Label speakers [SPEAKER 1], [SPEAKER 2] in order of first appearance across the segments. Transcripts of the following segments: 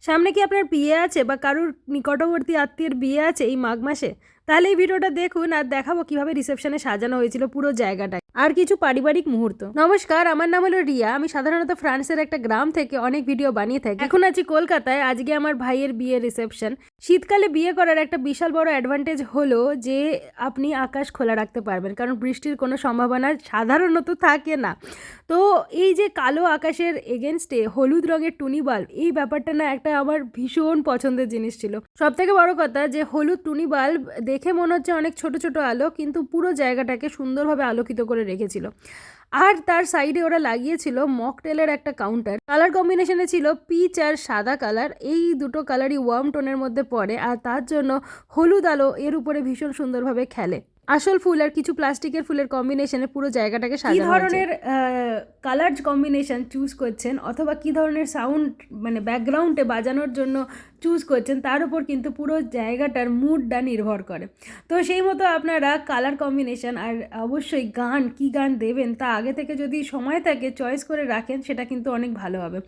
[SPEAKER 1] সামনে কি আপনার বিয়ে আছে বা কারুর নিকটবর্তী আত্মীয়ের বিয়ে আছে এই মাঘ মাসে? তাহলে এই ভিডিওটা দেখুন আর দেখাবো কিভাবে রিসেপশনে সাজানো হয়েছিল পুরো জায়গাটা আর কিছু পারিবারিক মুহূর্ত। নমস্কার, আমার নাম হলো রিয়া। আমি সাধারণত ফ্রান্সের একটা গ্রাম থেকে অনেক ভিডিও বানিয়ে থাকি। এখন আছি কলকাতায়। আজকে আমার ভাইয়ের বিয়ের রিসেপশন। শীতকালে বিয়ে করার একটা বিশাল বড় অ্যাডভান্টেজ হলো যে আপনি আকাশ খোলা রাখতে পারবেন, কারণ বৃষ্টির কোনো সম্ভাবনা সাধারণত থাকে না। তো এই যে কালো আকাশের এগেনস্টে হলুদ রঙের টুনি বাল্ব, এই ব্যাপারটা না একটা আমার ভীষণ পছন্দের জিনিস ছিল। সব থেকে বড় কথা যে হলুদ টুনি বাল্ব দেখে মনে হচ্ছে অনেক ছোট ছোট আলো, কিন্তু পুরো জায়গাটাকে সুন্দরভাবে আলোকিত করে রেখেছিল। আর তার সাইডে ওরা লাগিয়েছিল মকটেলের একটা কাউন্টার। কালার কম্বিনেশনে ছিল পিচ আর সাদা কালার। এই দুটো কালারই ওয়ার্ম টোনের মধ্যে পড়ে, আর তার জন্য হলুদ আলো এর উপরে ভীষণ সুন্দরভাবে খেলে। আসল ফুল আর কিছু প্লাস্টিকের ফুলের কম্বিনেশনে পুরো জায়গাটাকে সাজানো হয়েছে। কি ধরনের কালার কম্বিনেশন চুজ করছেন অথবা কি ধরনের সাউন্ড মানে ব্যাকগ্রাউন্ডে বাজানোর জন্য চুজ করছেন তার উপর কিন্তু পুরো জায়গাটার মুডটা নির্ভর করে। তো সেই মতো আপনারা কালার কম্বিনেশন আর অবশ্যই গান, কি গান দেবেন তা আগে থেকে যদি সময় থাকে চয়েস করে রাখেন, সেটা কিন্তু অনেক ভালো হবে।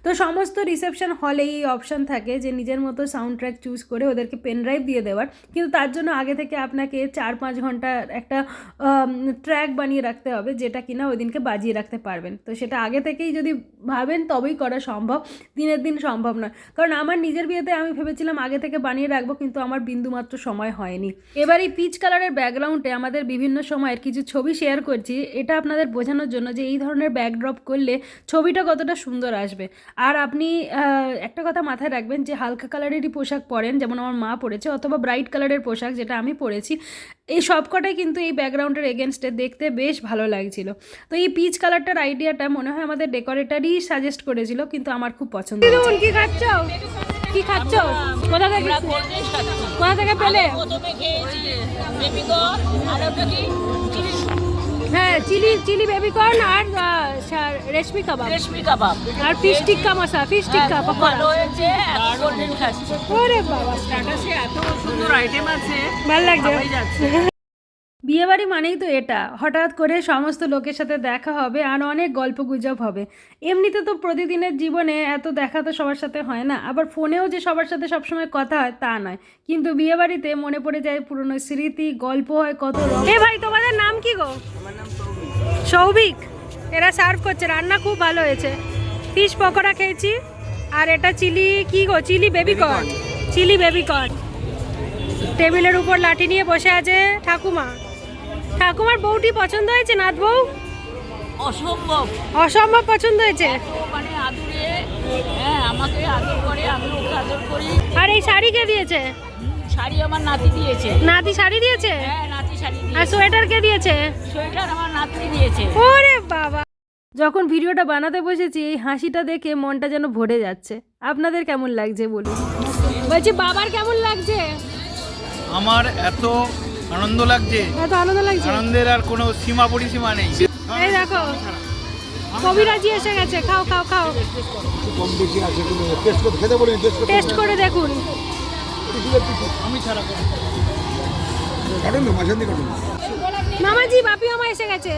[SPEAKER 1] তো সমস্ত রিসেপশন হলে এই অপশান থাকে যে নিজের মতো সাউন্ড ট্র্যাক চুজ করে ওদেরকে পেন ড্রাইভ দিয়ে দেওয়ার, কিন্তু তার জন্য আগে থেকে আপনাকে 4-5 ঘন্টার একটা ট্র্যাক বানিয়ে রাখতে হবে, যেটা কিনা ওই দিনকে বাজিয়ে রাখতে পারবেন। তো সেটা আগে থেকেই যদি ভাবেন তবেই করা সম্ভব, দিনের দিন সম্ভব নয়। কারণ আমার নিজের বিয়েতে আমি ভেবেছিলাম আগে থেকে বানিয়ে রাখবো, কিন্তু আমার বিন্দুমাত্র সময় হয়নি। এবার এই পিচ কালারের ব্যাকগ্রাউন্ডে আমাদের বিভিন্ন সময়ের কিছু ছবি শেয়ার করছি, এটা আপনাদের বোঝানোর জন্য যে এই ধরনের ব্যাকড্রপ করলে ছবিটা কতটা সুন্দর আসবে। আর আপনি একটা কথা মাথায় রাখবেন যে হালকা কালারেরই পোশাক পরেন, যেমন আমার মা পরেছে, অথবা ব্রাইট কালারের পোশাক যেটা আমি পরেছি, এই সবকটাই কিন্তু এই ব্যাকগ্রাউন্ডের এগেনস্টে দেখতে বেশ ভালো লাগছিল। তো এই পিচ কালারটার আইডিয়াটা মনে হয় আমাদের ডেকোরেটারই সাজেস্ট করেছিল, কিন্তু আমার খুব পছন্দ হয়েছে। কি খাচ্ছ? কি খাচ্ছ? কোথা থেকে পেলে? হ্যাঁ, চিলি বেবিকর্ন আর রেশমি কাবাব আর ফিশ টিক্কা মশলা, ফিশ টিক্কা ভালো হয়েছে। ওরে বাবা, স্ট্যাটাসে এত সুন্দর আইটেম আছে, ভালো লাগছে। বিয়েবাড়ি মানেই তো এটা, হঠাৎ করে সমস্ত লোকের সাথে দেখা হবে আর অনেক গল্প গুজব হবে। এমনিতে তো প্রতিদিনের জীবনে এত দেখা তো সবার সাথে হয় না, আবার ফোনেও যে সবার সাথে সবসময় কথা হয় তা নয়, কিন্তু বিয়েবাড়িতে মনে পড়ে যায় পুরনো স্মৃতি, গল্প হয় কত। এ ভাই, তোমাদের নাম কি গো? আমার নাম সৌভিক। এরা সার্ভ করছে, রান্না খুব ভালো হয়েছে। ফিশ পকোড়া খেয়েছি, আর এটা চিলি কি গো? Chilli baby corn. Chilli baby corn. টেবিলের উপর লাঠি নিয়ে বসে আছে ঠাকুমা। ঠাকুমার বউটি পছন্দ হয়েছে? নাথ বউ অসম্ভব অসম্ভব পছন্দ হয়েছে। মানে আদরে, হ্যাঁ, আমাকে আদর করে, আমি ওকে আদর করি। আর এই শাড়ি কে দিয়েছে? শাড়ি আমার নাতি দিয়েছে। নাতি শাড়ি দিয়েছে? হ্যাঁ, নাতি শাড়ি দিয়েছে। আর সোয়েটার কে দিয়েছে? সোয়েটার আমার নাতি দিয়েছে। ওরে বাবা, যখন ভিডিওটা বানাতে বসেছি এই হাসিটা দেখে মনটা যেন ভরে যাচ্ছে। আপনাদের কেমন লাগছে বলুন? বলছি বাবার কেমন লাগছে?
[SPEAKER 2] আমার এত আনন্দ লাগছে, আনন্দের আর কোনো সীমা পরিসীমা নেই।
[SPEAKER 1] এই দেখো কবিরাজি এসে গেছে। খাও খাও খাও,
[SPEAKER 3] কম বেশি আছে, টেস্ট করে খেতে বলিনি,
[SPEAKER 1] টেস্ট করে দেখুন।
[SPEAKER 2] আমি ছাড়া
[SPEAKER 3] কাটুন না, মাঝখান দিয়ে কাটুন।
[SPEAKER 1] মামাজি, বাপি মামা এসে গেছে।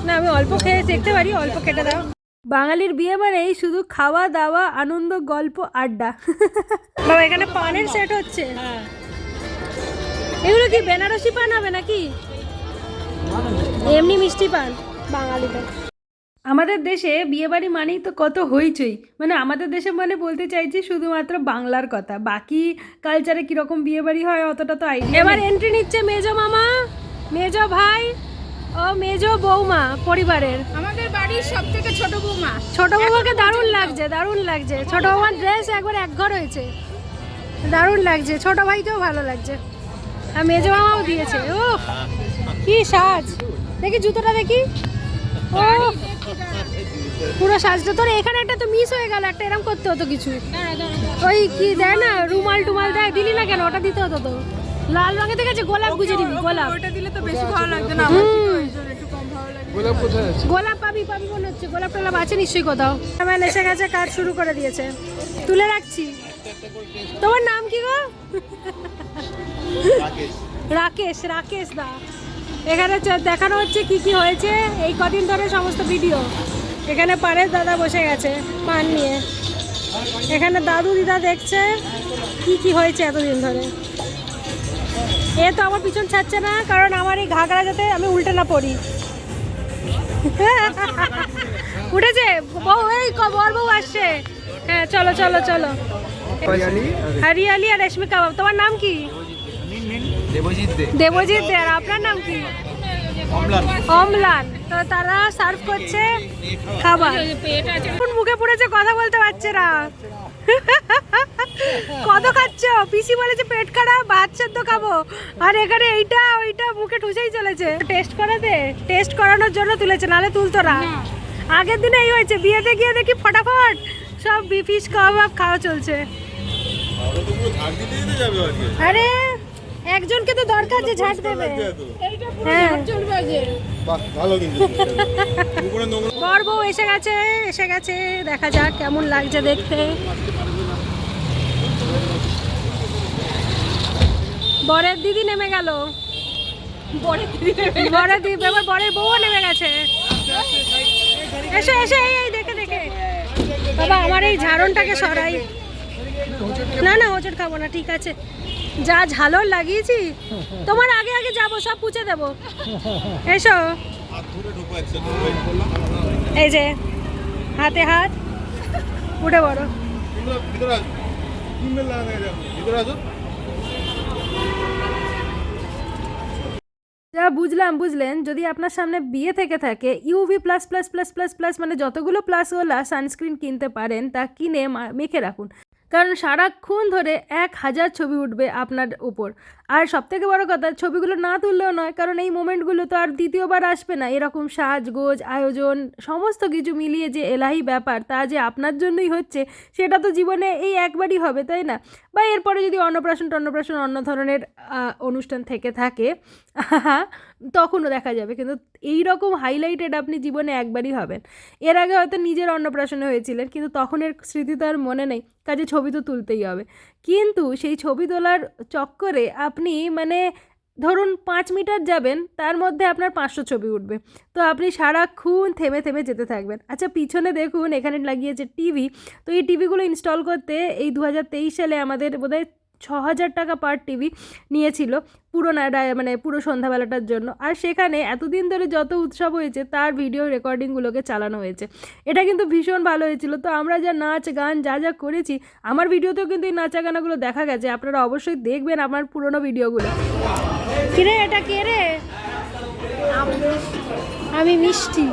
[SPEAKER 1] না, আমি অল্প খেয়ে দেখতে পারি, অল্প কেটে দাও। বাঙালির বিয়ে মানেই শুধু খাওয়া দাওয়া, আনন্দ, গল্প, আড্ডা। বাবা, এখানে পানের সেট হচ্ছে। এগুলো কি বেনারসি পান হবে নাকি এমনি মিষ্টি পান বাঙালিদের? আমাদের দেশে বিয়েবাড়ি মানেই তো কত হইচই। মানে আমাদের দেশে মানে বলতে চাইছি শুধুমাত্র বাংলার কথা, বাকি কালচারে কীরকম বিয়েবাড়ি হয় অতটা তো আইডিয়া। এবার এন্ট্রি নিচ্ছে মেজো মামা, মেজো ভাই ও মেজো বৌমা পরিবারের।
[SPEAKER 4] আমাদের বাড়ির সব থেকে ছোট বৌমা।
[SPEAKER 1] ছোট বৌমাকে দারুণ লাগছে, দারুণ লাগছে। ছোট বৌমার ড্রেস একবার একঘর হয়েছে, দারুণ লাগছে। ছোট ভাইকেও ভালো লাগছে, আর মেজো মামাও দিয়েছে। ও কি সাজ! দেখি জুতোটা দেখি। ও পুরো সাজটা তোর এখানে একটা তো মিস হয়ে গেল, একটা এরকম করতে হতো কিছু। ওই কি দেয় না, রুমাল টুমাল দেয়, দিলি না কেন? ওটা দিতে হতো তো। লাল রঙে দেখেছে, গোলাপ গুজে দিবি। গোলাপ
[SPEAKER 4] ওটা দিলে তো বেশি ভালো লাগতো না, আমার একটু কম ভালো লাগে।
[SPEAKER 3] গোলাপ কোথায় আছে?
[SPEAKER 1] গোলাপ পাবি পাবি মনে হচ্ছে। গোলাপ টোলাপ আছে নিশ্চয়ই কোথাও। আমার এসে গেছে, কাজ শুরু করে দিয়েছে। তুলে রাখছি। তোমার নাম কি গো? রাকেশ। রাকেশ দা। এখানে দেখানো হচ্ছে কি কি হয়েছে এই কদিন ধরে সমস্ত ভিডিও। এখানে পারের দাদা বসে গেছে পান নিয়ে। এখানে দাদু দিদা দেখছে কি কি হয়েছে এতদিন ধরে। এ তো আমার পিছন ছাড়ছে না, কারণ আমার এই ঘাগড়া যাতে আমি উল্টে না পড়ি। উঠেছে বউ, এই বর বউ আসছে। হ্যাঁ চলো চলো চলো। হরিয়ালি আর রেশমি কাবাব। তোমার নাম কি? দেবজিৎ দে। আর আপনার নাম কি? অম্লান। তো তারা সার্ভ করছে খাবার। এখন মুখে পড়েছে, কথা বলতে পারছে না। কত খাচ্ছ? পিসি বলেছে পেট খারাপ, ভাত সেদ্ধ খাবো, আর এখানে এইটা ওইটা মুখে ঠুসেই চলেছে। টেস্ট করাতে, টেস্ট করানোর জন্য তুলেছে, নাহলে তুলতো না। আগের দিনে এই হয়েছে, বিয়েতে গিয়ে দেখি ফটাফট সব ফিশ কাবাব খাওয়া চলছে। আরে একজনকে তো দরকার যে ঝাঁট দেবে। হ্যাঁ বর বউ এসে গেছে, এসে গেছে। দেখা যাক কেমন লাগছে দেখতে। বরের দিদি নেমে গেল। বরের দিদি, এবার বরের বউও নেমে গেছে। এসে এসে এই দেখে দেখে। বাবা আমার এই ঝাড়নটাকে সরাই। না না হোঁচট খাবো না, ঠিক আছে। যা ঝালর লাগিয়েছি, তোমার আগে আগে যাবো, সব পুছে দেবো। এসো। এই যে হাতে হাত, উঠে বড়। যা বুঝলেন, যদি আপনার সামনে বিয়ে থেকে থাকে, UV plus plus plus plus plus মানে যতগুলো প্লাসওয়ালা সানস্ক্রিন কিনতে পারেন তা কিনে মেখে রাখুন, কারণ সারাক্ষণ ধরে 1000 ছবি উঠবে আপনার উপর। আর সবথেকে বড় কথা, ছবিগুলো না তুললেও নয়, কারণ এই মোমেন্টগুলো তো আর দ্বিতীয়বার আসবে না। এরকম সাজগোজ, আয়োজন, সমস্ত কিছু মিলিয়ে যে এলাহি ব্যাপার, তা যে আপনার জন্যই হচ্ছে, সেটা তো জীবনে এই একবারই হবে, তাই না? বা এরপরে যদি অন্নপ্রাশন অন্য ধরনের অনুষ্ঠান থেকে থাকে তখনও দেখা যাবে, কিন্তু এই রকম হাইলাইটেড আপনি জীবনে একবারই হবেন। এর আগে হয়তো নিজের অন্নপ্রাশনে হয়েছিলেন, কিন্তু তখনের স্মৃতি তো আর মনে নেই, কাজে ছবি তো তুলতেই হবে। কিন্তু সেই ছবি তোলার চক্করে আপনি মানে ধরুন 5 মিটার যাবেন, তার মধ্যে আপনার 500 ছবি উঠবে। তো আপনি সারাক্ষণ থেমে থেমে যেতে থাকবেন। আচ্ছা পিছনে দেখুন, এখানে লাগিয়েছে টিভি। তো এই টিভিগুলো ইনস্টল করতে এই 2023 সালে আমাদের বোধহয় 6000 টাকা পার টিভি নিয়েছিল পুরো সন্ধ্যাবেলাটার জন্য। আর সেখানে এতদিন ধরে যত উৎসব হয়েছে তার ভিডিও রেকর্ডিংগুলোকে চালানো হয়েছে। এটা কিন্তু ভীষণ ভালো হয়েছিল। তো আমরা যা নাচ গান যা করেছি, আমার ভিডিওতেও কিন্তু এই নাচা গানাগুলো দেখা গেছে। আপনারা অবশ্যই দেখবেন আমার পুরোনো ভিডিওগুলো। কিরে এটা কে রে? আমি মিষ্টি।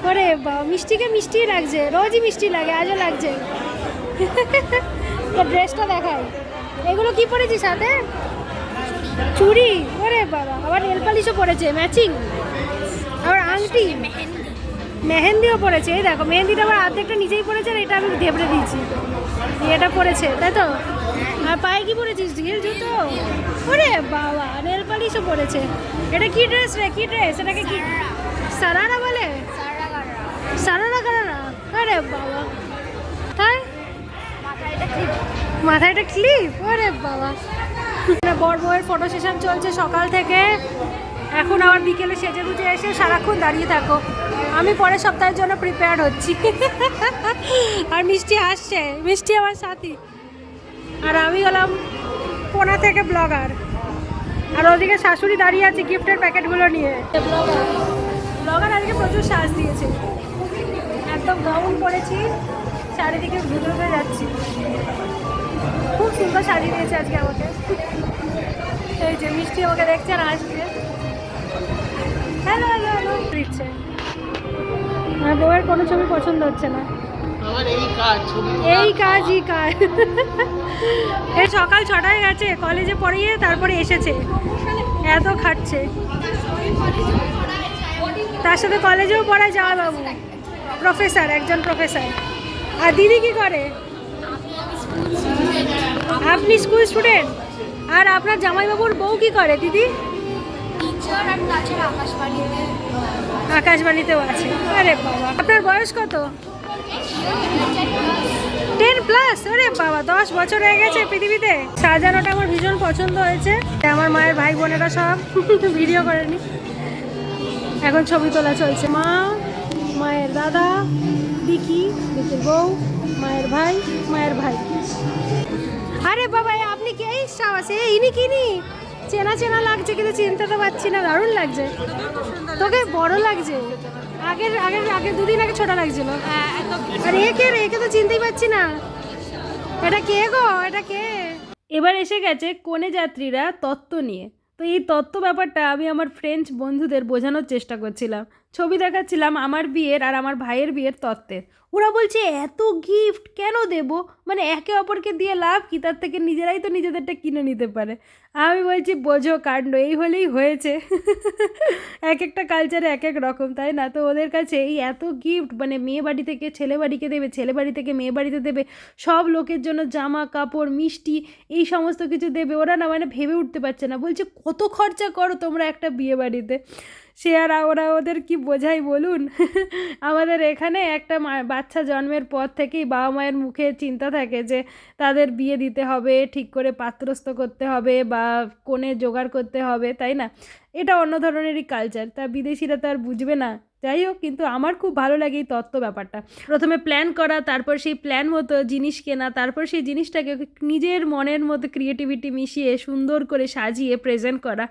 [SPEAKER 1] ওরে মিষ্টিকে মিষ্টি লাগছে, রোজই মিষ্টি লাগে, আজও লাগছে। তো ড্রেসটা দেখাই। এগুলো কি পরেছিস সাথে? চুড়ি? ওরে বাবা, আবার নেল পালিশও পরেছে ম্যাচিং, আবার আংটি, মেহেন্দিও পরেছে। এই দেখো মেহেন্দিটা আবার অর্ধেকটা নিজেই পরেছে, আর এটা আমি ঢেবড়ে দিয়েছি। এটা পরেছে তাই তো। আর পায়ে কি পরেছিস? ঢিল জুতো? ওরে বাবা, নেল পালিশও পরেছে। এটা কি ড্রেস রে? কি ড্রেস এটাকে? কি সারারা বলে? সারারা কারারা? আরে বাবা, হ্যাঁ মাথায় একটা ক্লিপ? ওরে বাবা। বর বউয়ের ফটো সেশন চলছে সকাল থেকে, এখন আবার বিকেলে সেজে গুজে এসে সারাক্ষণ দাঁড়িয়ে থাকো। আমি পরের সপ্তাহের জন্য প্রিপেয়ার হচ্ছি। আর মিষ্টি হাসছে, মিষ্টি আমার সাথী। আর আমি হলাম কোনা থেকে ব্লগার। আর ওদিকে শাশুড়ি দাঁড়িয়ে আছে গিফটের প্যাকেটগুলো নিয়ে। ব্লগার আজকে প্রচুর সাজ দিয়েছে, একদম গাউন পরেছি, চারিদিকে ঘুরে ঘুরে যাচ্ছি। খুব সুন্দর সাজিয়ে দিয়েছে আজকে আমাকে। এই যে মিষ্টি আমাকে দেখছে আর আসছে, হ্যালো হ্যালো হ্যালো দিচ্ছে। আমার বউয়ের কোনো ছবি পছন্দ হচ্ছে না, এই কাজই কাজ। এই সকাল 6টায় গেছে কলেজে পড়িয়ে, তারপরে এসেছে, এত খাটছে। তার সাথে কলেজেও পড়ায় যাওয়া বাবু, প্রফেসর, একজন প্রফেসর। আর দিদি কি করে? আপনি স্কুল স্টুডেন্ট। আর আপনার জামাইবাবুর বউ কি করে দিদি? আকাশবাণীতেও আছে। আরে বাবা, আপনার বয়স কত? 10+? আরে বাবা, 10 বছর হয়ে গেছে পৃথিবীতে। সাজানোটা আমার ভীষণ পছন্দ হয়েছে। আমার মায়ের ভাই বোনেরা সব ভিডিও করেনি, এখন ছবি তোলা চলছে। মা, মায়ের দাদা, বিকির বউ, মায়ের ভাই, মায়ের ভাই। আরে বাবা, আপনি কে? এই সাবাসে ইনি কিনি চেনা চেনা লাগছে, কিন্তু চিনতে তো পারছি না। দারুণ লাগছে তোকে, বড় লাগছে। আগের আগের আগে দুদিন আগে ছোট লাগছিল। আর একে রে, একে তো চিনতেই পারছি না। এটা কে গো, এটা কে? এবার এসে গেছে কনে যাত্রীরা তত্ত্ব নিয়ে। তো এই তত্ত্ব ব্যাপারটা আমি আমার ফ্রেঞ্চ বন্ধুদের বোঝানোর চেষ্টা করছিলাম। ছবি দেখাচ্ছিলাম আমার বিয়ের আর আমার ভাইয়ের বিয়ের তত্ত্বের। ওরা বলছে এত গিফট কেন দেব, মানে একে অপরকে দিয়ে লাভ কি, তার থেকে নিজেরাই তো নিজেদেরটা কিনে নিতে পারে। আমি বলছি বোঝো কাণ্ড, এই হলেই হয়েছে। এক একটা কালচারে এক এক রকম, তাই না? তো ওদের কাছে এই এত গিফট, মানে মেয়ে বাড়ি থেকে ছেলে বাড়িকে দেবে, ছেলে বাড়ি থেকে মেয়ে বাড়িতে দেবে, সব লোকের জন্য জামা কাপড় মিষ্টি এই সমস্ত কিছু দেবে। ওরা না মানে ভেবে উঠতে পারছে না, বলছে কত খরচা করো তোমরা একটা বিয়ে বাড়িতে। সে আর ওরা ওদের কি বোঝাই বলুন। আমাদের এখানে একটা বাচ্চা জন্মের পর থেকেই বাবা মায়ের মুখে চিন্তা থাকে যে তাদের বিয়ে দিতে হবে, ঠিক করে পাত্রস্থ করতে হবে বা কোণে জোগাড় করতে হবে, তাই না? এটা অন্য ধরনেরই কালচার, তা বিদেশিরা তো আর বুঝবে না। যাই হোক, কিন্তু আমার খুব ভালো লাগে এই তত্ত্ব ব্যাপারটা। প্রথমে প্ল্যান করা, তারপর সেই প্ল্যান মতো জিনিস কেনা, তারপর সেই জিনিসটাকে নিজের মনের মধ্যে ক্রিয়েটিভিটি মিশিয়ে সুন্দর করে সাজিয়ে প্রেজেন্ট করা,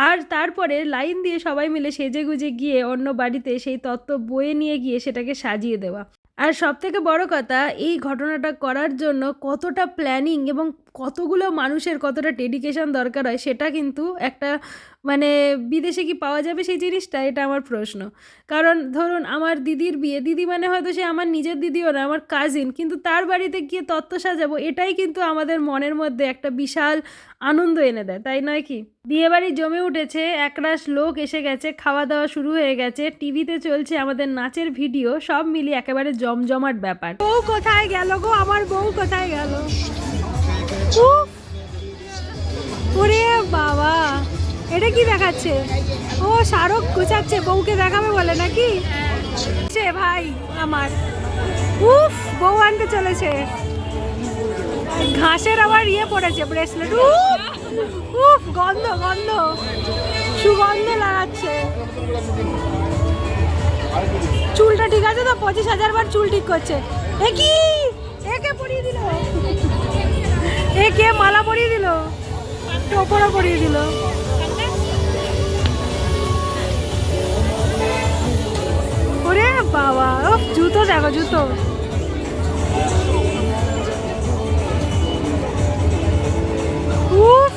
[SPEAKER 1] আর তারপরে লাইন দিয়ে সবাই মিলে সেজেগুজে গিয়ে অন্য বাড়িতে সেই তত্ত্ব বয়ে নিয়ে গিয়ে সেটাকে সাজিয়ে দেওয়া। আর সবথেকে বড় কথা, এই ঘটনাটা করার জন্য কতটা প্ল্যানিং এবং কতগুলো মানুষের কতটা ডেডিকেশন দরকার হয়, সেটা কিন্তু একটা মানে বিদেশে কি পাওয়া যাবে সেই জিনিসটা, এটা আমার প্রশ্ন। কারণ ধরুন আমার দিদির বিয়ে, দিদি মানে হয়তো সে আমার নিজের দিদিও না, আমার কাজিন, কিন্তু তার বাড়িতে গিয়ে তত্ত্ব সাজাবো, এটাই কিন্তু আমাদের মনের মধ্যে একটা বিশাল আনন্দ এনে দেয়, তাই নয় কি? বিয়েবাড়ি জমে উঠেছে, একরাশ লোক এসে গেছে, খাওয়া দাওয়া শুরু হয়ে গেছে, টিভিতে চলছে আমাদের নাচের ভিডিও, সব মিলিয়ে একেবারে জমজমাট ব্যাপার। বউ কোথায় গেল গো, আমার বউ কোথায় গেল? ওরে বাবা, এটা কি দেখাচ্ছে? ও শাহরুখ গোছাচ্ছে, বউকে দেখাবে বলে নাকি? সে ভাই আমার, উফ, বউ আনতে চলেছে। ঘাসের আবার ইয়ে পড়েছে, ব্রেসলেট। উফ, গন্ধ গন্ধ, সুগন্ধ লাগাচ্ছে। চুলটা ঠিক আছে তো? 25,000 বার চুল ঠিক করছে। এ কি, একে পরিয়ে দিল, একে মালা পরিয়ে দিল, টোপরও পরিয়ে দিল। ওরে বাবা, জুতো দেখো, জুতো। উফ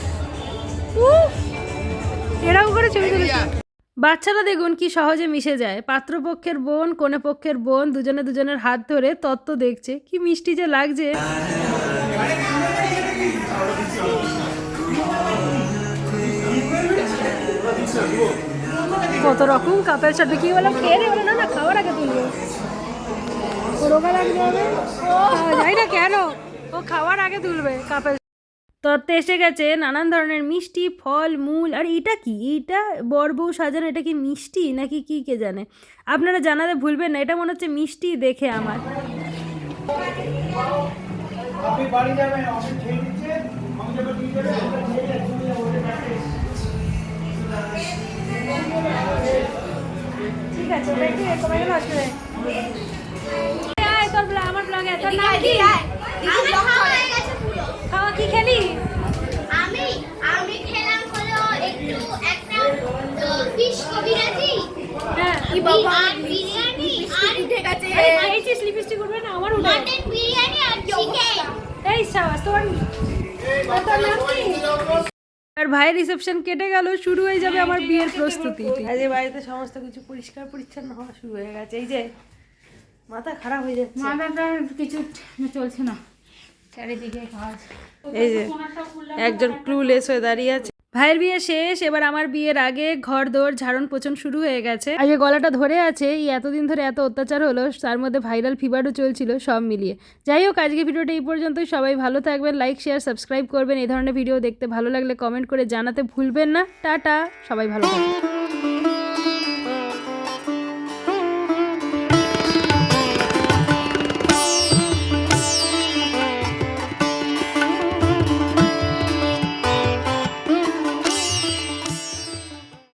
[SPEAKER 1] উফ, এরকম করে ছবি তুলেছে। বাচ্চারা দেখুন কি সহজে মিশে যায়। পাত্রপক্ষের বোন কনে পক্ষের বোন দুজনে দুজনের হাত ধরে তত্ত্ব দেখছে, কি মিষ্টি যে লাগছে। কত রকম কাপের সাথে কি বললাম, খেয়ে রে বলে, না না খাওয়ার আগে তুলবে, রোগা লাগতে হবে, যাই না কেন, ও খাওয়ার আগে তুলবে কাপের। তত্ত্বে এসে গেছে নানান ধরনের মিষ্টি, ফল মূল। আর এটা কি, এইটা বর বউ সাজানো, এটা কি মিষ্টি নাকি কি কে জানে? আপনারা জানাতে ভুলবেন না, এটা মনে হচ্ছে মিষ্টি দেখে আমার। ঠিক আছে, আমার ব্লগে তোর নাম কি? খাওয়া কি খেলি?
[SPEAKER 5] আমি খেলাম হলো একটা ফিশ কবিরাজি।
[SPEAKER 1] হ্যাঁ,
[SPEAKER 5] কি বাবা, আর বিরিয়ানি, আর
[SPEAKER 4] উঠে গেছে।
[SPEAKER 1] এই যে লিপস্টিক উঠবে না আমার, উঠে
[SPEAKER 5] মটন বিরিয়ানি আর চিকেন।
[SPEAKER 1] এই সাবাস, তোর নাম কি? আর ভাইয়ের রিসেপশন কেটে গেল, শুরু হয়ে যাবে আমার বিয়ের প্রস্তুতি। আজ বাড়িতে সমস্ত কিছু পরিষ্কার পরিচ্ছন্ন হওয়া শুরু হয়ে গেছে। এই যে মাথা খারাপ হয়ে যাচ্ছে,
[SPEAKER 4] মাথাটা কিছু চলছে না, চারিদিকে কাজ।
[SPEAKER 1] এই যে একজন ক্লুলেস হয়ে দাঁড়িয়ে আছে। ভাইয়ের বিয়ে শেষ, এবার আমার বিয়ের আগে ঘর দৌড় ঝাড়ন পোছন শুরু হয়ে গেছে। আজকে গলাটা ধরে আছে, এই এতদিন ধরে এত অত্যাচার হলো, তার মধ্যে ভাইরাল ফিভারও চলছিল, সব মিলিয়ে। যাই হোক, আজকে ভিডিওটা এই পর্যন্তই। সবাই ভালো থাকবেন, লাইক শেয়ার সাবস্ক্রাইব করবেন। এই ধরনের ভিডিও দেখতে ভালো লাগলে কমেন্ট করে জানাতে ভুলবেন না। টাটা, সবাই ভালো থাকবেন।